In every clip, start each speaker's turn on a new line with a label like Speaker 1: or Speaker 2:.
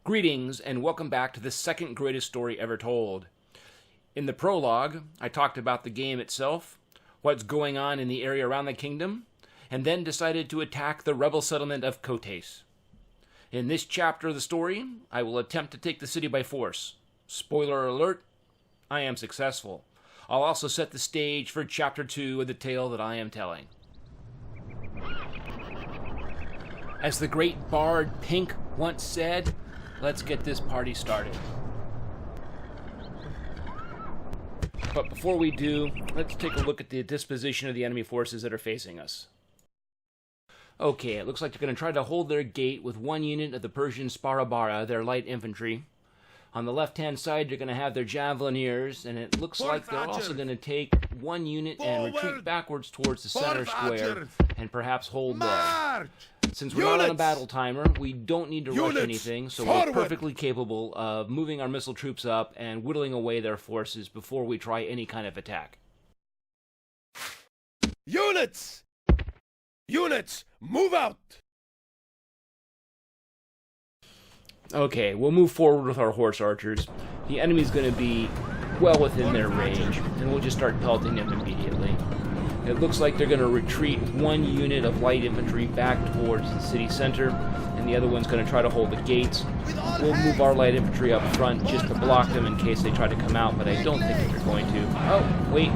Speaker 1: Greetings, and welcome back to the second greatest story ever told. In the prologue, I talked about the game itself, what's going on in the area around the kingdom, and then decided to attack the rebel settlement of Kotes. In this chapter of the story, I will attempt to take the city by force. Spoiler alert, I am successful. I'll also set the stage for Chapter 2 of the tale that I am telling. As the great bard Pink once said, let's get this party started. But before we do, let's take a look at the disposition of the enemy forces that are facing us. Okay, it looks like they're going to try to hold their gate with one unit of the Persian Sparabara, their light infantry. On the left-hand side, they're going to have their javelineers, and it looks like they're also going to take one unit and retreat backwards towards the center square and perhaps hold there. Since we're not on a battle timer, we don't need to rush anything, so we're perfectly capable of moving our missile troops up and whittling away their forces before we try any kind of attack.
Speaker 2: Units! Units, move out!
Speaker 1: Okay, we'll move forward with our horse archers. The enemy's going to be well within their range, and we'll just start pelting them immediately. It looks like they're going to retreat one unit of light infantry back towards the city center, and the other one's going to try to hold the gates. We'll move our light infantry up front just to block them in case they try to come out, but I don't think that they're going to. Oh, wait.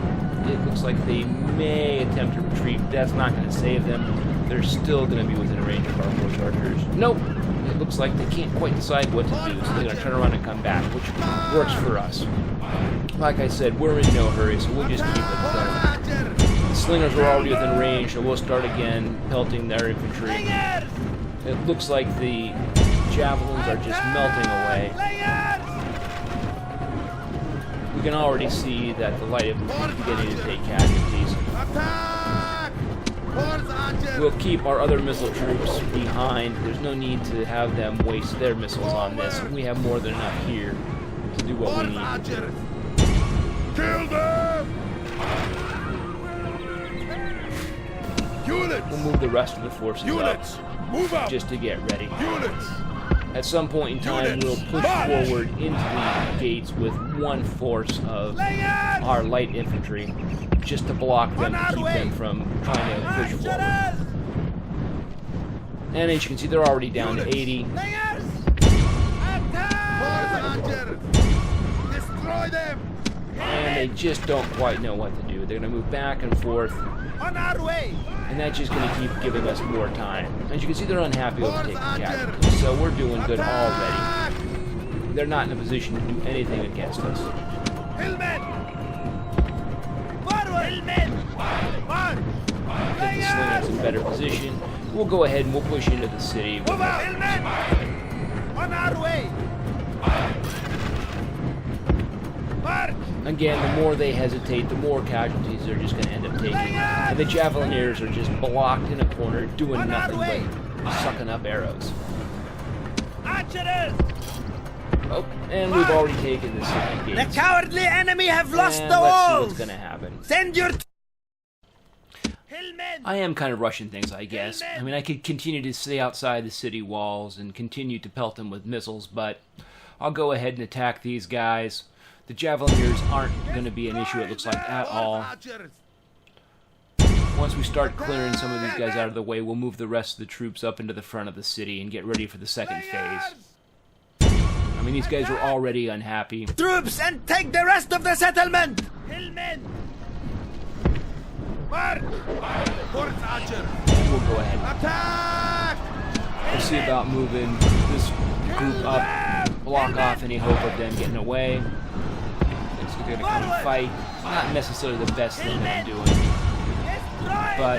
Speaker 1: It looks like they may attempt to retreat. That's not going to save them. They're still going to be within range of our horse archers. Nope. It looks like they can't quite decide what to do, so they're going to turn around and come back, which works for us. Like I said, we're in no hurry, so we'll just keep it going. The slingers are already within range, so we'll start again pelting their infantry. It looks like the javelins are just melting away. We can already see that the light infantry is beginning to take casualties. We'll keep our other missile troops behind. There's no need to have them waste their missiles on this. We have more than enough here to do what we need to do.
Speaker 2: Kill them! Units!
Speaker 1: We'll move the rest of the forces
Speaker 2: Units!
Speaker 1: up
Speaker 2: Move out!
Speaker 1: just to get ready.
Speaker 2: Units!
Speaker 1: At some point in time, we'll push forward into the gates with one force of our light infantry just to block them, to keep them from trying to push forward. And as you can see, they're already down to 80.
Speaker 2: Destroy them!
Speaker 1: And they just don't quite know what to do. They're going to move back and forth.
Speaker 2: On our way!
Speaker 1: And that's just going to keep giving us more time. As you can see, they're unhappy over taking casualties, so we're doing good already. They're not in a position to do anything against us.
Speaker 2: Hillmen! Forward! Hillmen! March!
Speaker 1: Get the slingers in better position. We'll go ahead and we'll push into the city.
Speaker 2: Move out! Hillmen! On our way! March!
Speaker 1: Again, the more they hesitate, the more casualties they're just going to end up taking. And the javelineers are just blocked in a corner, doing nothing but sucking up arrows.
Speaker 2: Archers!
Speaker 1: Oh, and we've already taken the city gates.
Speaker 3: The cowardly enemy have lost
Speaker 1: And
Speaker 3: the
Speaker 1: let's see
Speaker 3: walls!
Speaker 1: what's going to happen.
Speaker 3: Send your...
Speaker 2: Hillmen!
Speaker 1: I am kind of rushing things, I guess. I mean, I could continue to stay outside the city walls and continue to pelt them with missiles, but I'll go ahead and attack these guys. The javelineers aren't going to be an issue, it looks like, at all. Once we start clearing some of these guys out of the way, we'll move the rest of the troops up into the front of the city and get ready for the second phase. I mean, these guys are already unhappy.
Speaker 3: Troops and take the rest of the settlement!
Speaker 2: Hillmen! March! Horse archer!
Speaker 1: And we'll go ahead.
Speaker 2: Attack!
Speaker 1: We'll see about moving this group up, block off any hope of them getting away. Looks like they're going to come and fight. Not necessarily the best thing that I'm doing. But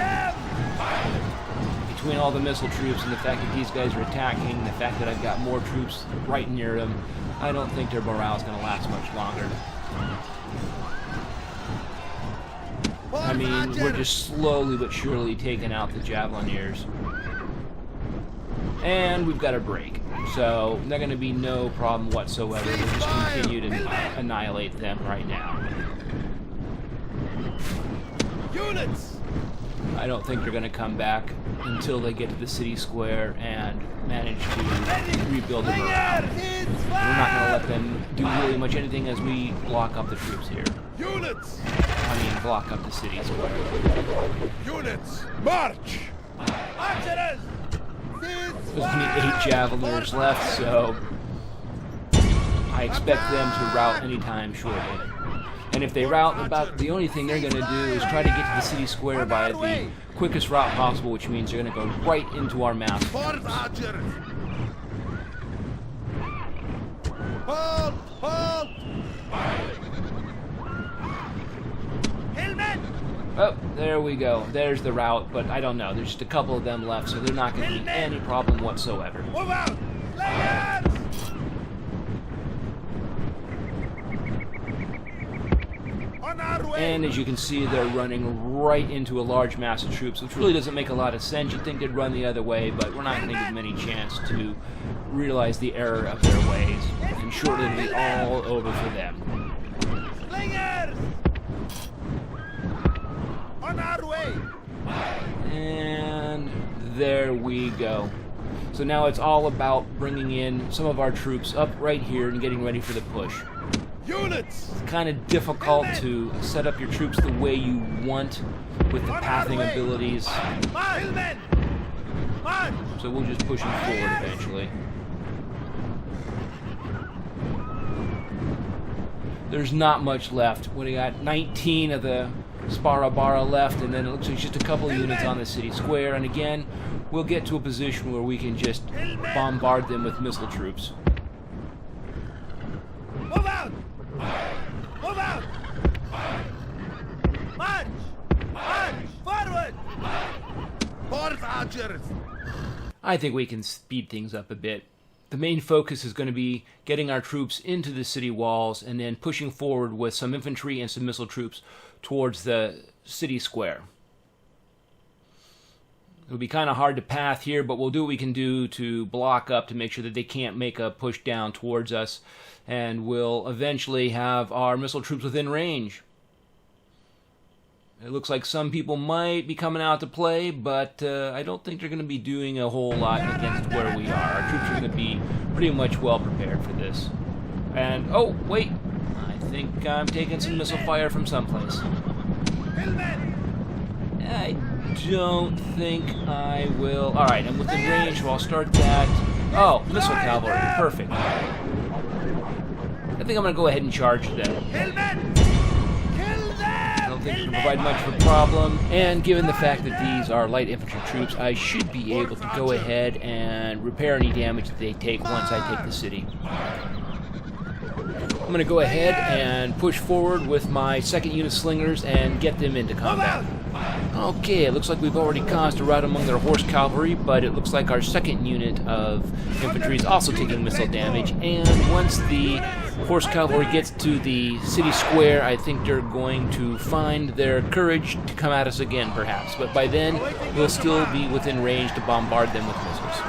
Speaker 1: between all the missile troops and the fact that these guys are attacking, the fact that I've got more troops right near them, I don't think their morale is going to last much longer. I mean, we're just slowly but surely taking out the javelineers. And we've got a break. So, they're going to be no problem whatsoever. We'll just continue to annihilate them right now.
Speaker 2: Units!
Speaker 1: I don't think they're going to come back until they get to the city square and manage to rebuild the morale. We're not going to let them do really much anything as we block up the troops here.
Speaker 2: Units!
Speaker 1: I mean, block up the city square.
Speaker 2: Units! March! Archers!
Speaker 1: There's only 8 javeliners left, so I expect them to rout anytime shortly. And if they rout, about the only thing they're going to do is try to get to the city square by the quickest route possible, which means they're going to go right into our mass.
Speaker 2: Archers! Halt! Halt! Hillmen!
Speaker 1: Oh, there we go. There's the route, but I don't know. There's just a couple of them left, so they're not going to be any problem whatsoever.
Speaker 2: Move out! Slayers! On our way!
Speaker 1: And as you can see, they're running right into a large mass of troops, which really doesn't make a lot of sense. You'd think they'd run the other way, but we're not going to give them any chance to realize the error of their ways. And shortly it'll be all over for them.
Speaker 2: Slingers! On our way!
Speaker 1: And there we go. So now it's all about bringing in some of our troops up right here and getting ready for the push.
Speaker 2: Units!
Speaker 1: It's kind of difficult to set up your troops the way you want with the pathing abilities.
Speaker 2: Hillmen! March!
Speaker 1: So we'll just push them forward eventually. There's not much left. We got 19 of the Sparabara left, and then it looks like just a couple of units on the city square. And again, we'll get to a position where we can just bombard them with missile troops.
Speaker 2: Move out! Move out! March! March! Forward! Forth, archers!
Speaker 1: I think we can speed things up a bit. The main focus is going to be getting our troops into the city walls and then pushing forward with some infantry and some missile troops towards the city square. It'll be kind of hard to path here, but we'll do what we can do to block up to make sure that they can't make a push down towards us, and we'll eventually have our missile troops within range. It looks like some people might be coming out to play, but I don't think they're going to be doing a whole lot against where we are. Our troops are going to be pretty much well prepared for this. And, oh, wait. I think I'm taking some missile fire from someplace. I don't think I will. Alright, I'm within range, so I'll start that. Oh, missile cavalry. Perfect. I think I'm going to go ahead and charge them. I don't think it'll provide much of a problem, and given the fact that these are light infantry troops, I should be able to go ahead and repair any damage that they take once I take the city. I'm going to go ahead and push forward with my second unit slingers and get them into combat. Okay, it looks like we've already caused a rout among their horse cavalry, but it looks like our second unit of infantry is also taking missile damage, and once the horse cavalry gets to the city square, I think they're going to find their courage to come at us again, perhaps. But by then, we'll still be within range to bombard them with missiles.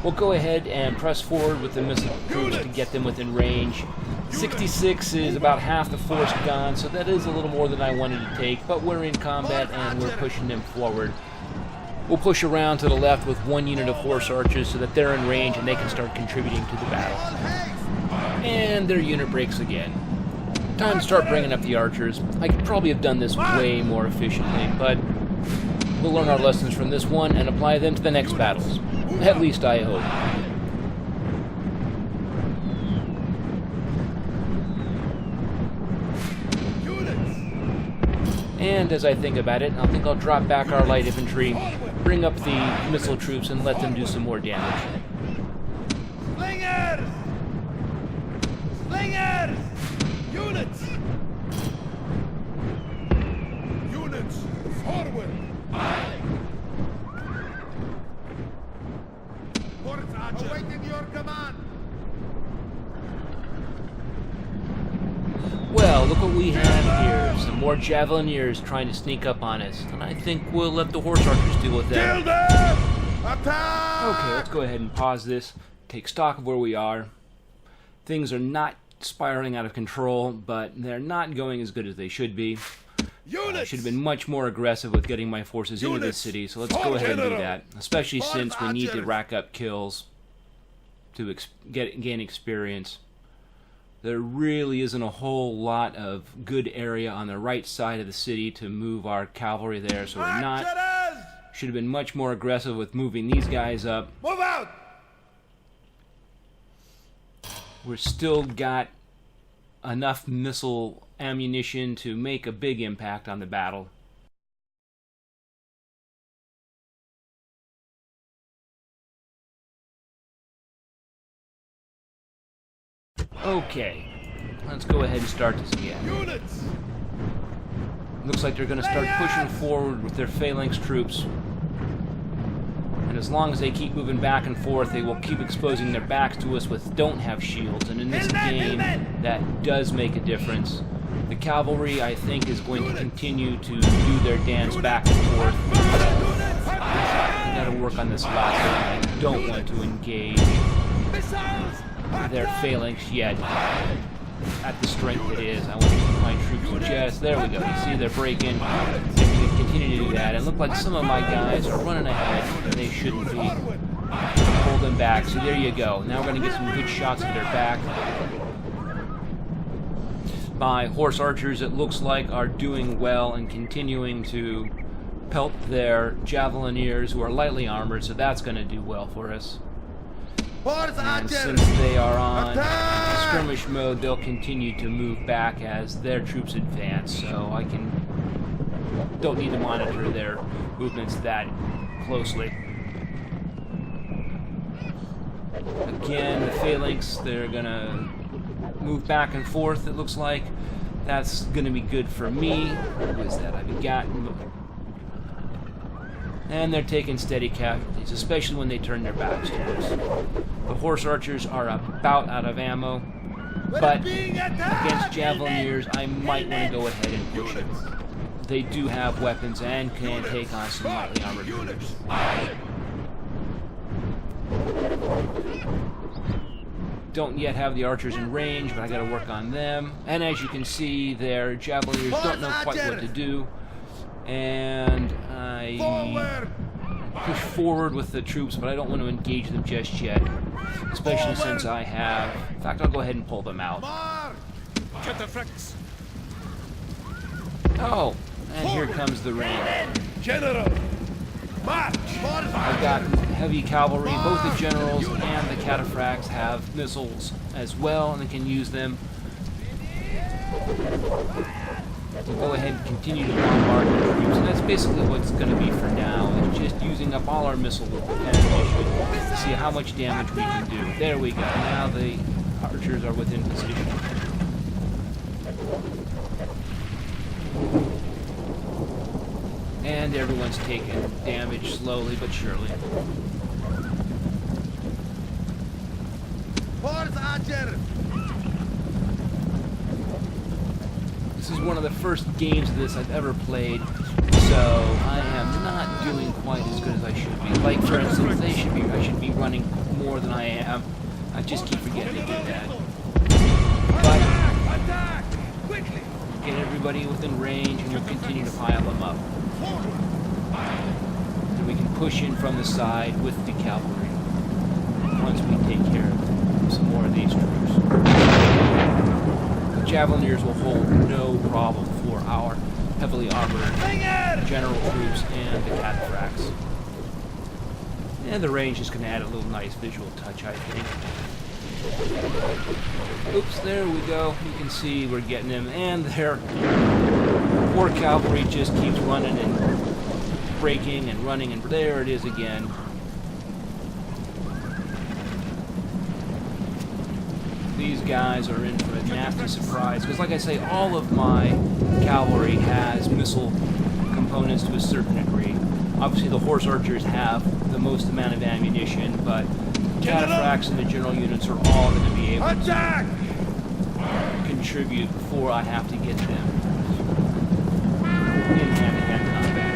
Speaker 1: We'll go ahead and press forward with the missile troops to get them within range. 66 is about half the force gone, so that is a little more than I wanted to take, but we're in combat and we're pushing them forward. We'll push around to the left with one unit of horse archers so that they're in range and they can start contributing to the battle. And their unit breaks again. Time to start bringing up the archers. I could probably have done this way more efficiently, but we'll learn our lessons from this one and apply them to the next battles. At least I hope. And as I think about it, I think I'll drop back our light infantry, bring up the missile troops, and let them do some more damage.
Speaker 2: Slingers! Slingers! Units! Units, forward! Forth, archers! Awaiting your command!
Speaker 1: Well, look what we have here. Some more javelineers trying to sneak up on us. And I think we'll let the horse archers deal with that.
Speaker 2: Kill them! Attack!
Speaker 1: Okay, let's go ahead and pause this. Take stock of where we are. Things are not spiraling out of control, but they're not going as good as they should be. I
Speaker 2: Units!
Speaker 1: should have been much more aggressive with getting my forces into the
Speaker 2: Units!
Speaker 1: city, so let's go ahead and do
Speaker 2: General!
Speaker 1: that. Especially since we need to
Speaker 2: Archers!
Speaker 1: rack up kills to gain experience. There really isn't a whole lot of good area on the right side of the city to move our cavalry there, so we're not.
Speaker 2: Archers!
Speaker 1: Should have been much more aggressive with moving these guys up.
Speaker 2: Move out!
Speaker 1: We're still got enough missile ammunition to make a big impact on the battle. Okay, let's go ahead and start this again.
Speaker 2: Units!
Speaker 1: Looks like they're going to start pushing forward with their phalanx troops. And as long as they keep moving back and forth, they will keep exposing their backs to us with don't have shields. And in this game, that does make a difference. The cavalry, I think, is going to continue to do their dance back and forth. I gotta work on this last one. I don't want to engage their phalanx yet at the strength it is. I want to keep my troops just... There we go. You see they're breaking. They can continue to do that. And look like some of my guys are running ahead, and they shouldn't be. Pull them back. So there you go. Now we're going to get some good shots at their back. My horse archers, it looks like, are doing well and continuing to pelt their javelineers who are lightly armored, so that's going to do well for us. And since they are on skirmish mode, they'll continue to move back as their troops advance, so I don't need to monitor their movements that closely. Again, the phalanx, they're gonna move back and forth, it looks like. That's gonna be good for me. What is that? I've got... And they're taking steady casualties, especially when they turn their backs to us. The horse archers are about out of ammo, but against javelineers, I might want to go ahead and push it. They do have weapons and can take on some lightly armored troops. Don't yet have the archers in range, but I got to work on them. And as you can see, their javelineers don't know quite what to do. And I push forward with the troops, but I don't want to engage them just yet, especially since I have... In fact, I'll go ahead and pull them out. Oh, and here comes the rain.
Speaker 2: General! March!
Speaker 1: I've got heavy cavalry. Both the generals and the cataphracts have missiles as well, and they can use them. We'll go ahead and continue to bombard the troops, and that's basically what's going to be for now. It's just using up all our missile ammunition to see how much damage we can do. There we go. Now the archers are within position. And everyone's taking damage slowly but surely. This is one of the first games of this I've ever played, so I am not doing quite as good as I should be. Like, for instance, I should be running more than I am. I just keep forgetting to do that. But get everybody within range, and you'll continue to pile them up. And we can push in from the side with the cavalry once we take care of some more of these troops. The javelineers will hold no problem for our heavily armored general troops and the cataphracts. And the range is going to add a little nice visual touch, I think. Oops, there we go. You can see we're getting them, and their poor cavalry just keeps running and breaking and running, and there it is again. These guys are in for a nasty surprise, because like I say, all of my cavalry has missile components to a certain degree. Obviously the horse archers have the most amount of ammunition, but cataphracts and the general units are all going to be able to contribute before I have to get them in hand-to-hand combat.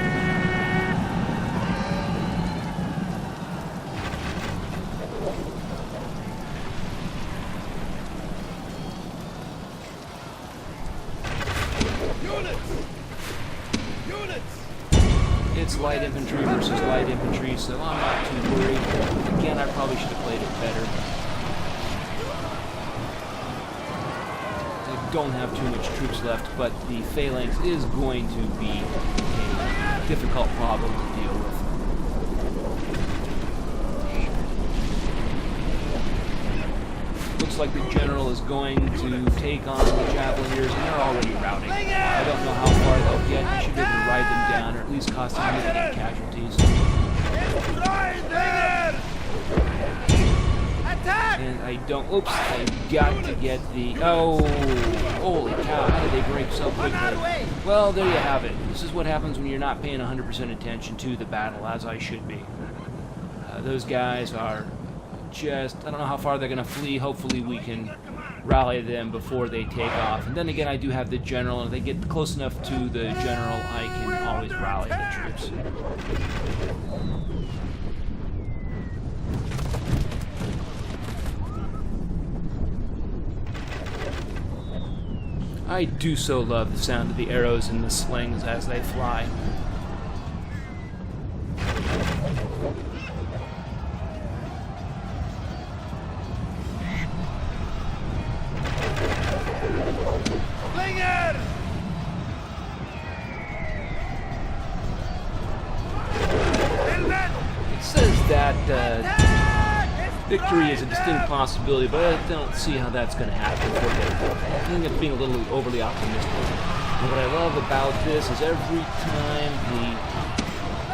Speaker 1: light infantry versus light infantry, so I'm not too worried. Again, I probably should have played it better. I don't have too much troops left, but the phalanx is going to be a difficult problem to deal with. Looks like the general is going to take on the Javeliers, and they're already routing. I don't know how far they'll get. You should be able to ride them down, or at least cause significant casualties.
Speaker 3: Attack!
Speaker 1: And I don't... Oops, I got to get the... Oh, holy cow, how did they break so quickly? Well, there you have it. This is what happens when you're not paying 100% attention to the battle, as I should be. Those guys are... I don't know how far they're going to flee. Hopefully we can rally them before they take off. And then again, I do have the general, and if they get close enough to the general, I can always rally the troops. I do so love the sound of the arrows and the slings as they fly. Victory is a distinct possibility, but I don't see how that's going to happen. I think it's being a little overly optimistic. And what I love about this is every time the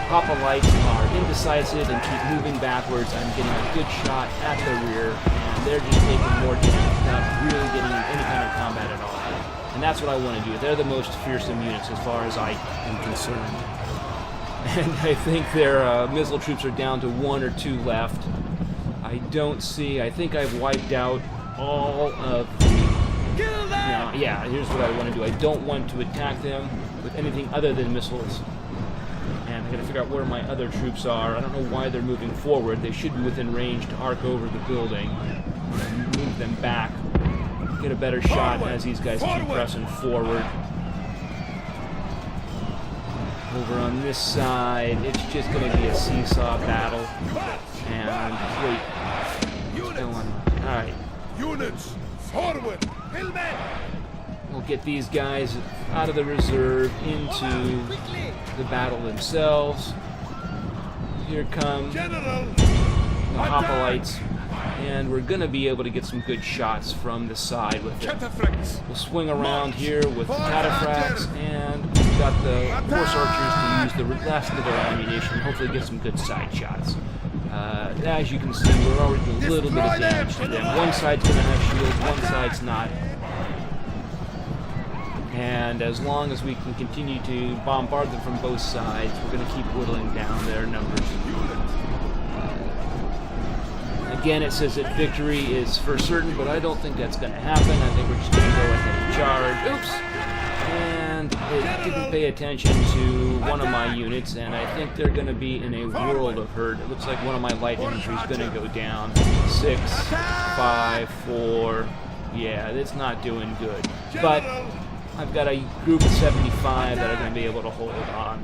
Speaker 1: hoplites are indecisive and keep moving backwards, I'm getting a good shot at the rear, and they're just taking more damage without really getting any kind of combat at all. And that's what I want to do. They're the most fearsome units as far as I am concerned. And I think their missile troops are down to 1 or 2 left. I think I've wiped out all of the... yeah, here's what I want to do. I don't want to attack them with anything other than missiles. And I gotta figure out where my other troops are. I don't know why they're moving forward. They should be within range to arc over the building. Move them back. Get a better shot as these guys keep pressing forward. Over on this side, it's just going to be a seesaw battle. And wait, what's going on? All right.
Speaker 2: Units, forward!
Speaker 1: We'll get these guys out of the reserve into the battle themselves. Here come the hoplites, and we're going to be able to get some good shots from the side with it. We'll swing around here with the cataphracts, and we've got the horse archers to use the last of their ammunition, hopefully get some good side shots. As you can see, we're already doing a little bit of damage to them. One side's going to have shields, one side's not. And as long as we can continue to bombard them from both sides, we're going to keep whittling down their numbers. Again, it says that victory is for certain, but I don't think that's going to happen. I think we're just going to go ahead and charge. Oops! And it didn't pay attention to one of my units, and I think they're going to be in a world of hurt. It looks like one of my light infantry is going to go down. 6, 5, 4. Yeah, it's not doing good. But I've got a group of 75 that are going to be able to hold on.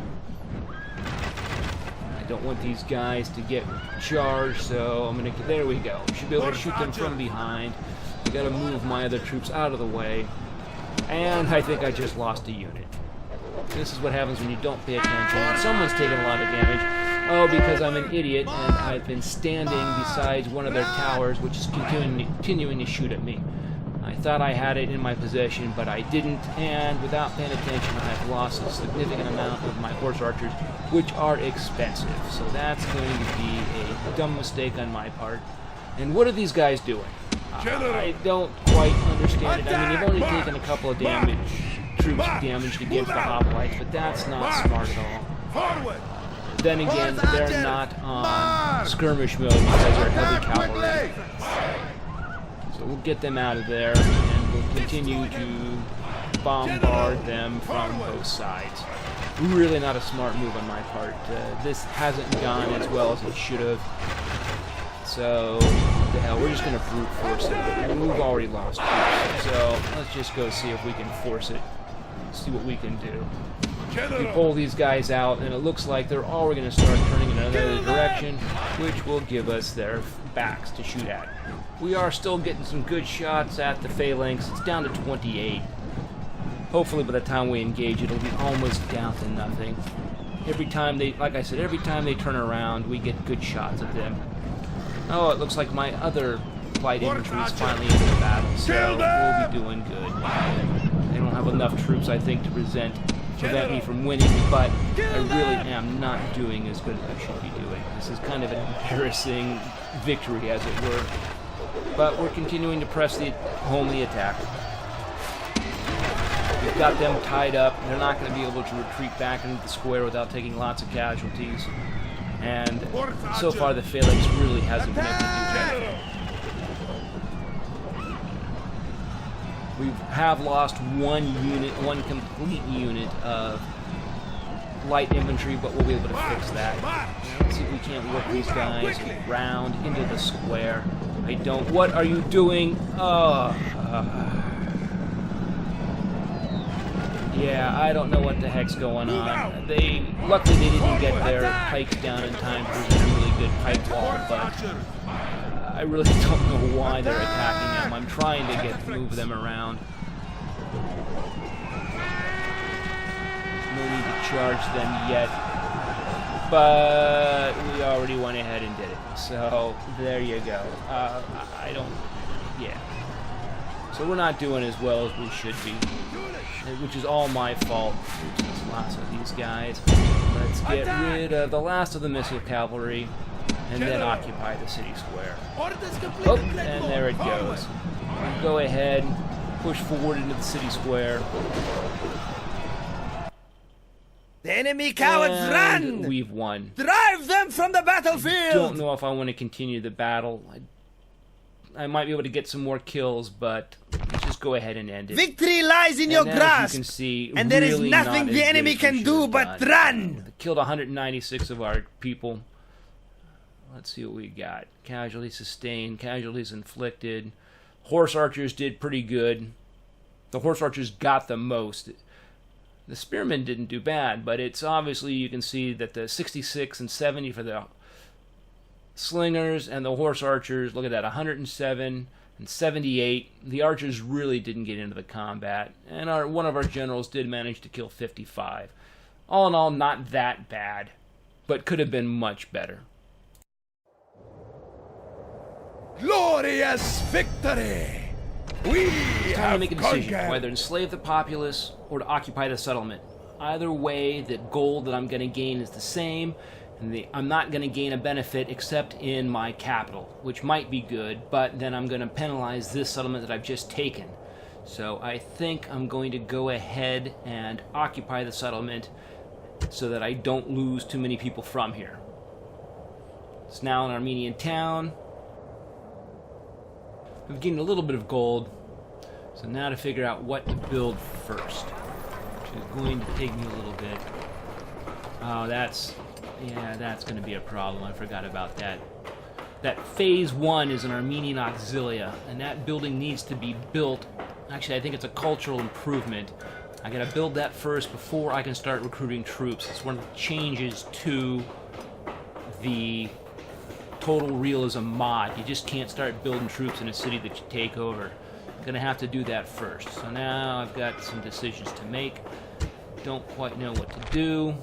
Speaker 1: I don't want these guys to get charged, so I'm going to... There we go. Should be able to shoot them from behind. I got to move my other troops out of the way. And I think I just lost a unit. This is what happens when you don't pay attention. Someone's taking a lot of damage. Oh, because I'm an idiot, and I've been standing beside one of their towers, which is continuing to shoot at me. I thought I had it in my possession, but I didn't, and without paying attention, I've lost a significant amount of my horse archers, which are expensive. So that's going to be a dumb mistake on my part. And what are these guys doing? I don't quite understand it. I mean, they've only taken a couple of troops damaged against the hoplites, but that's not smart at all. Then again, they're not on skirmish mode because they're heavy cavalry. So we'll get them out of there, and we'll continue to bombard them from both sides. Really not a smart move on my part. This hasn't gone as well as it should have. So, what the hell, we're just going to brute force it. And we've already lost troops, so let's just go see if we can force it. See what we can do. We
Speaker 2: General.
Speaker 1: pull these guys out, and it looks like they're already going to start turning in another direction, which will give us their backs to shoot at. We are still getting some good shots at the phalanx. It's down to 28. Hopefully by the time we engage, it'll be almost down to nothing. Every time they, like I said, every time they turn around, we get good shots of them. Oh, it looks like my other light infantry is finally in the battle, so we'll be doing good. They don't have enough troops, I think, to prevent me from winning, but I really am not doing as good as I should be doing. This is kind of an embarrassing victory, as it were. But we're continuing to press home the attack. We've got them tied up. They're not going to be able to retreat back into the square without taking lots of casualties. And so far the phalanx really hasn't been able to do that. We have lost one complete unit of light infantry, but we'll be able to fix that. Let's see if we can't work these guys around into the square. I don't. What are you doing? Yeah, I don't know what the heck's going on. Luckily they didn't get their pikes down in time to present a really good pike wall, but I really don't know why they're attacking them. I'm trying to move them around. No need to charge them yet, but we already went ahead and did it. So there you go. Yeah. So we're not doing as well as we should be, which is all my fault. There's lots of these guys. Let's get rid of the last of the missile cavalry and then occupy the city square. Oh, and there it goes. Go ahead, push forward into the city square.
Speaker 3: The enemy cowards
Speaker 1: And
Speaker 3: run!
Speaker 1: we've won.
Speaker 3: Drive them from the battlefield!
Speaker 1: Don't know if I want to continue the battle. I might be able to get some more kills, but let's just go ahead and end it.
Speaker 3: Victory lies in your
Speaker 1: And as
Speaker 3: grasp!
Speaker 1: you can see,
Speaker 3: And there is
Speaker 1: really
Speaker 3: nothing
Speaker 1: not
Speaker 3: the
Speaker 1: as good
Speaker 3: enemy
Speaker 1: as we
Speaker 3: can
Speaker 1: should
Speaker 3: do
Speaker 1: have
Speaker 3: but
Speaker 1: done.
Speaker 3: run!
Speaker 1: Killed 196 of our people. Let's see what we got. Casualties sustained, casualties inflicted. Horse archers did pretty good. The horse archers got the most. The spearmen didn't do bad, but it's obviously, you can see that the 66 and 70 for the slingers and the horse archers, look at that, 107 and 78. The archers really didn't get into the combat, and one of our generals did manage to kill 55. All in all, not that bad, but could have been much better.
Speaker 2: Glorious victory! We
Speaker 1: It's time to
Speaker 2: have
Speaker 1: make a decision to
Speaker 2: conquered.
Speaker 1: either enslave the populace or to occupy the settlement. Either way, the gold that I'm going to gain is the same, and I'm not going to gain a benefit except in my capital, which might be good, but then I'm going to penalize this settlement that I've just taken. So I think I'm going to go ahead and occupy the settlement so that I don't lose too many people from here. It's now an Armenian town. We've gained a little bit of gold, so now to figure out what to build first, which is going to take me a little bit. Oh, that's going to be a problem. I forgot about that. That phase 1 is an Armenian auxilia, and that building needs to be built. Actually, I think it's a cultural improvement. I gotta build that first before I can start recruiting troops. It's one of the changes to the Total Realism mod. You just can't start building troops in a city that you take over. I'm gonna have to do that first. So now I've got some decisions to make. Don't quite know what to do.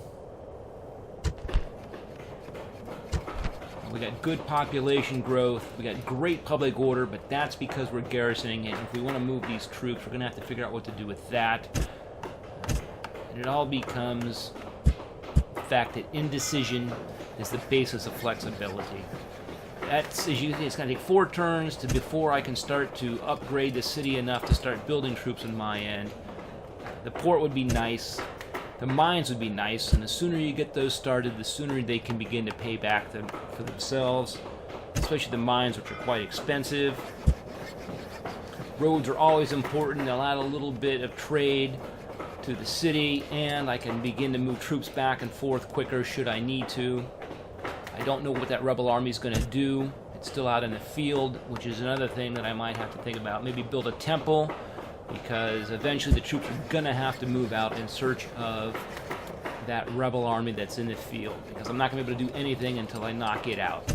Speaker 1: We got good population growth. We got great public order, but that's because we're garrisoning it. If we want to move these troops, we're gonna have to figure out what to do with that. And it all becomes the fact that indecision is the basis of flexibility. That's, as you can see, it's going to take 4 turns before I can start to upgrade the city enough to start building troops on my end. The port would be nice. The mines would be nice, and the sooner you get those started, the sooner they can begin to pay back for themselves, especially the mines, which are quite expensive. Roads are always important. They'll add a little bit of trade to the city, and I can begin to move troops back and forth quicker should I need to. I don't know what that rebel army is going to do. It's still out in the field, which is another thing that I might have to think about. Maybe build a temple, because eventually the troops are going to have to move out in search of that rebel army that's in the field, because I'm not going to be able to do anything until I knock it out.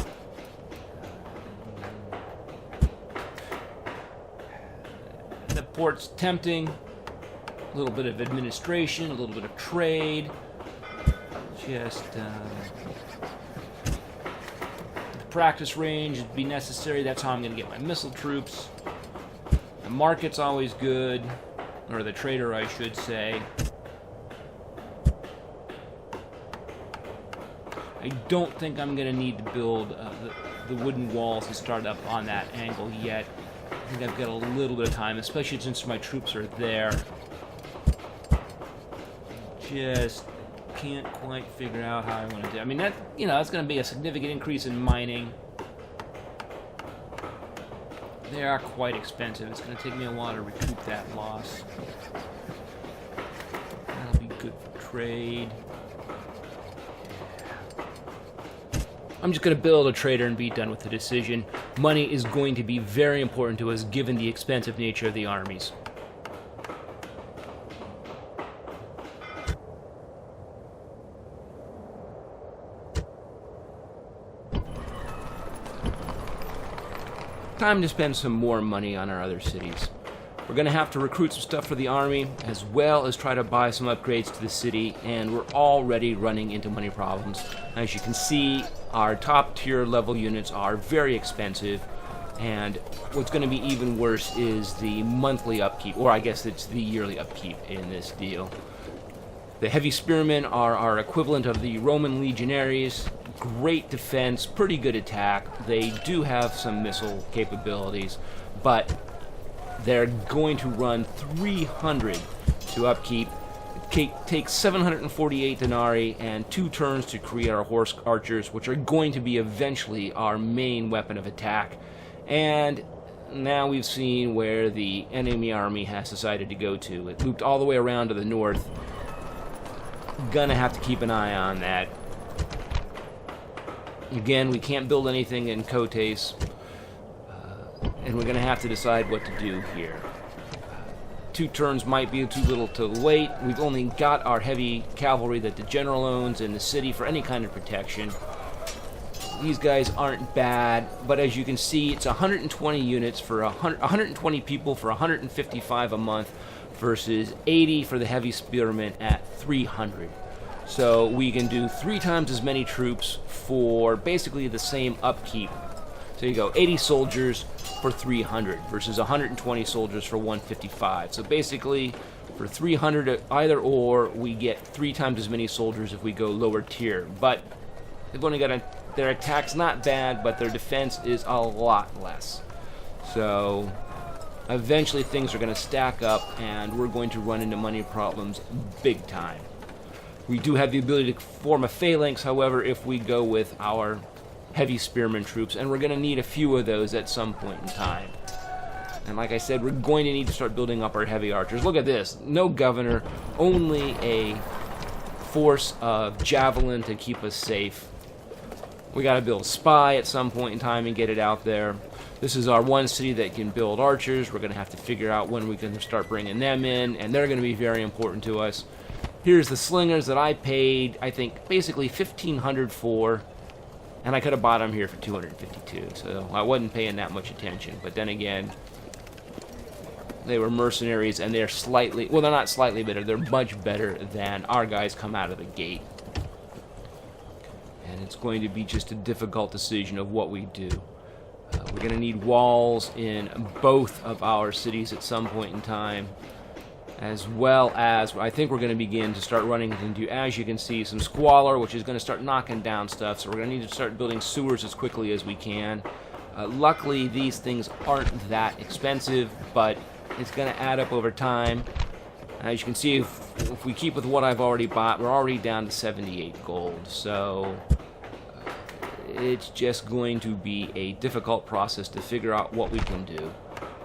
Speaker 1: The port's tempting. A little bit of administration, a little bit of trade. Just the practice range would be necessary. That's how I'm going to get my missile troops. The market's always good, or the trader, I should say. I don't think I'm going to need to build the wooden walls and start up on that angle yet. I think I've got a little bit of time, especially since my troops are there. Just can't quite figure out how I want to do. I mean, that, you know, that's going to be a significant increase in mining. They are quite expensive. It's going to take me a while to recoup that loss. That'll be good for trade. I'm just going to build a trader and be done with the decision. Money is going to be very important to us given the expensive nature of the armies. Time to spend some more money on our other cities. We're going to have to recruit some stuff for the army, as well as try to buy some upgrades to the city, and we're already running into money problems. As you can see, our top tier level units are very expensive, and what's going to be even worse is the monthly upkeep, or I guess it's the yearly upkeep in this deal. The heavy spearmen are our equivalent of the Roman legionaries. Great defense, pretty good attack. They do have some missile capabilities, but they're going to run 300 to upkeep. It takes 748 denarii and 2 turns to create our horse archers, which are going to be eventually our main weapon of attack. And now we've seen where the enemy army has decided to go to. It looped all the way around to the north. Gonna have to keep an eye on that. Again, we can't build anything in Cotes, and we're going to have to decide what to do here. 2 turns might be too little to wait. We've only got our heavy cavalry that the general owns in the city for any kind of protection. These guys aren't bad, but as you can see, it's 120 units for 120 people for 155 a month versus 80 for the heavy spearmen at 300. So we can do 3 times as many troops for basically the same upkeep. So you go 80 soldiers for 300 versus 120 soldiers for 155. So basically, for 300 either or, we get 3 times as many soldiers if we go lower tier. But they've only got their attack's not bad, but their defense is a lot less. So eventually things are going to stack up, and we're going to run into money problems big time. We do have the ability to form a phalanx, however, if we go with our heavy spearmen troops, and we're going to need a few of those at some point in time. And like I said, we're going to need to start building up our heavy archers. Look at this. No governor, only a force of javelin to keep us safe. We got to build a spy at some point in time and get it out there. This is our one city that can build archers. We're going to have to figure out when we can start bringing them in, and they're going to be very important to us. Here's the slingers that I paid, I think, basically 1,500 for, and I could have bought them here for 252, so I wasn't paying that much attention. But then again, they were mercenaries, and they're slightly, well, they're not slightly better, they're much better than our guys come out of the gate. And it's going to be just a difficult decision of what we do. We're going to need walls in both of our cities at some point in time, as well as I think we're going to begin to start running into, as you can see, some squalor, which is going to start knocking down stuff. So we're going to need to start building sewers as quickly as we can. Luckily, these things aren't that expensive, but it's going to add up over time. As you can see, if we keep with what I've already bought, we're already down to 78 gold. So it's just going to be a difficult process to figure out what we can do.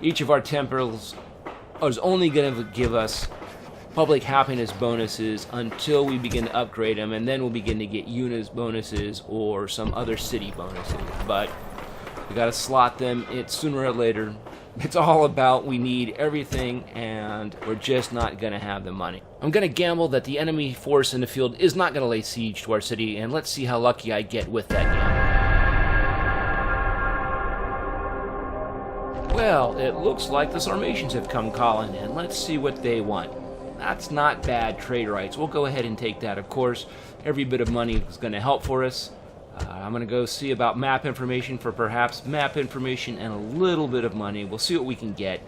Speaker 1: Each of our temporals is only going to give us public happiness bonuses until we begin to upgrade them, and then we'll begin to get units bonuses or some other city bonuses. But we got to slot them sooner or later. It's all about we need everything, and we're just not going to have the money. I'm going to gamble that the enemy force in the field is not going to lay siege to our city, and let's see how lucky I get with that gamble. Well, it looks like the Sarmatians have come calling in. Let's see what they want. That's not bad trade rights. We'll go ahead and take that, of course. Every bit of money is going to help for us. I'm going to go see about map information for perhaps map information and a little bit of money. We'll see what we can get.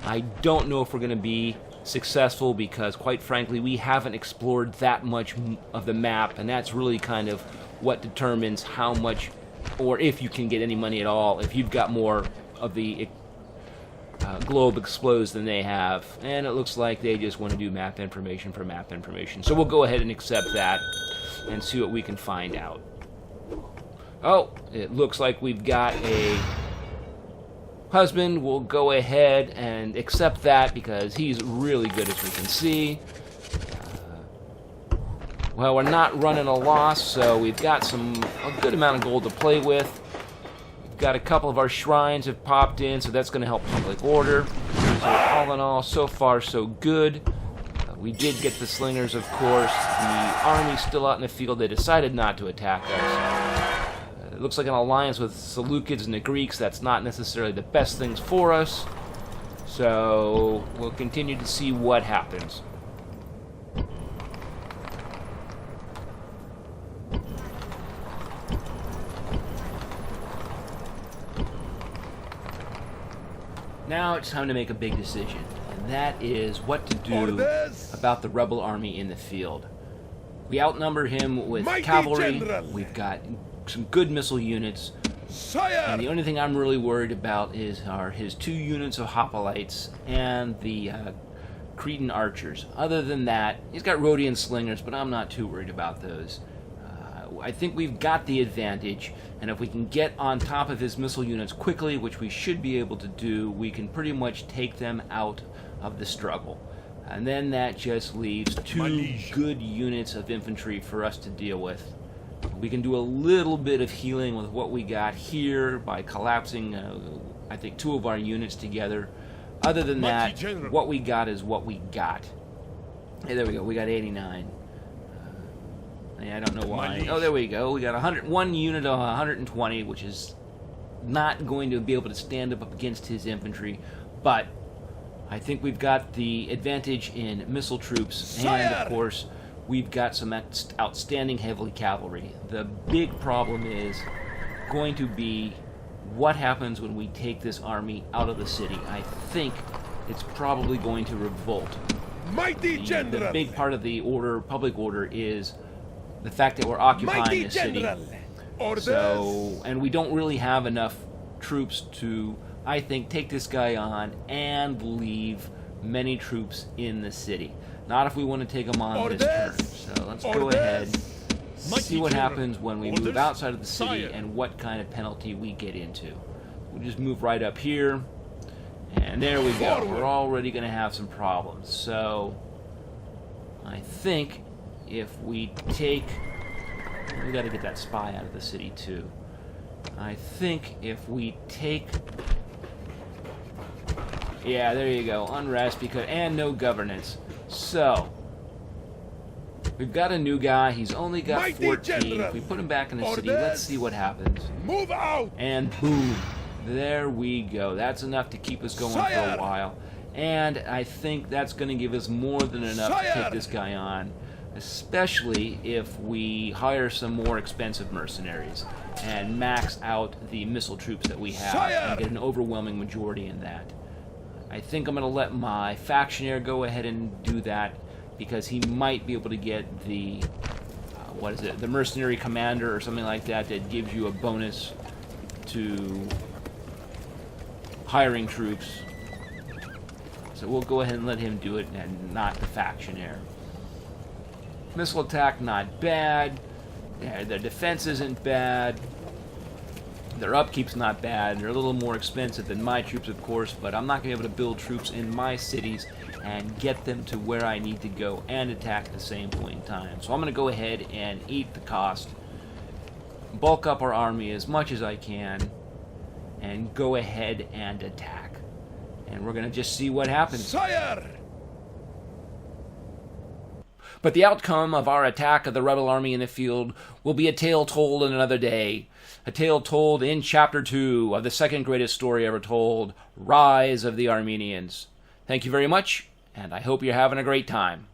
Speaker 1: I don't know if we're going to be successful because, quite frankly, we haven't explored that much of the map, and that's really kind of what determines how much, or if you can get any money at all, if you've got more of the globe exposed than they have. And it looks like they just want to do map information for map information. So we'll go ahead and accept that and see what we can find out. Oh, it looks like we've got a husband. We'll go ahead and accept that because he's really good, as we can see. Well, we're not running a loss, so we've got a good amount of gold to play with. We've got a couple of our shrines have popped in, so that's going to help public order. So all in all, so far so good. We did get the slingers, of course. The army's still out in the field. They decided not to attack us. It looks like an alliance with Seleucids and the Greeks. That's not necessarily the best things for us. So we'll continue to see what happens. Now it's time to make a big decision, and that is what to do about the rebel army in the field. We outnumber him with cavalry. We've got some good missile units, and the only thing I'm really worried about are his 2 units of hoplites and the Cretan archers. Other than that, he's got Rhodian slingers, but I'm not too worried about those. I think we've got the advantage, and if we can get on top of his missile units quickly, which we should be able to do, we can pretty much take them out of the struggle. And then that just leaves 2 good units of infantry for us to deal with. We can do a little bit of healing with what we got here by collapsing, I think, 2 of our units together. Other than that, what we got is what we got. Hey, there we go. We got 89. I don't know why. Oh, there we go. We got 101 unit of 120, which is not going to be able to stand up against his infantry, but I think we've got the advantage in missile troops, and of course we've got some outstanding heavy cavalry. The big problem is going to be what happens when we take this army out of the city. I think it's probably going to revolt. The big part of the public order is the fact that we're occupying the city. So, and we don't really have enough troops to, I think, take this guy on and leave many troops in the city. Not if we want to take them on this turn. So let's go ahead, see what happens when we move outside of the city and what kind of penalty we get into. We'll just move right up here, and there we go. We're already going to have some problems. So I think if we take, we got to get that spy out of the city too. I think if we take, yeah, there you go, unrest and no governance. So we've got a new guy. He's only got 14. If we put him back in the city, let's see what happens.
Speaker 2: Move out!
Speaker 1: And boom, there we go. That's enough to keep us going for a while. And I think that's going to give us more than enough to take this guy on, especially if we hire some more expensive mercenaries and max out the missile troops that we have and get an overwhelming majority in that. I think I'm going to let my factionaire go ahead and do that because he might be able to get the, the mercenary commander or something like that that gives you a bonus to hiring troops. So we'll go ahead and let him do it and not the factionaire. Missile attack, not bad. Their defense isn't bad. Their upkeep's not bad. They're a little more expensive than my troops, of course, but I'm not going to be able to build troops in my cities and get them to where I need to go and attack at the same point in time. So I'm going to go ahead and eat the cost, bulk up our army as much as I can, and go ahead and attack. and we're going to just see what happens.
Speaker 2: Sire!
Speaker 1: But the outcome of our attack of the rebel army in the field will be a tale told in another day. A tale told in Chapter 2 of the second greatest story ever told, Rise of the Armenians. Thank you very much, and I hope you're having a great time.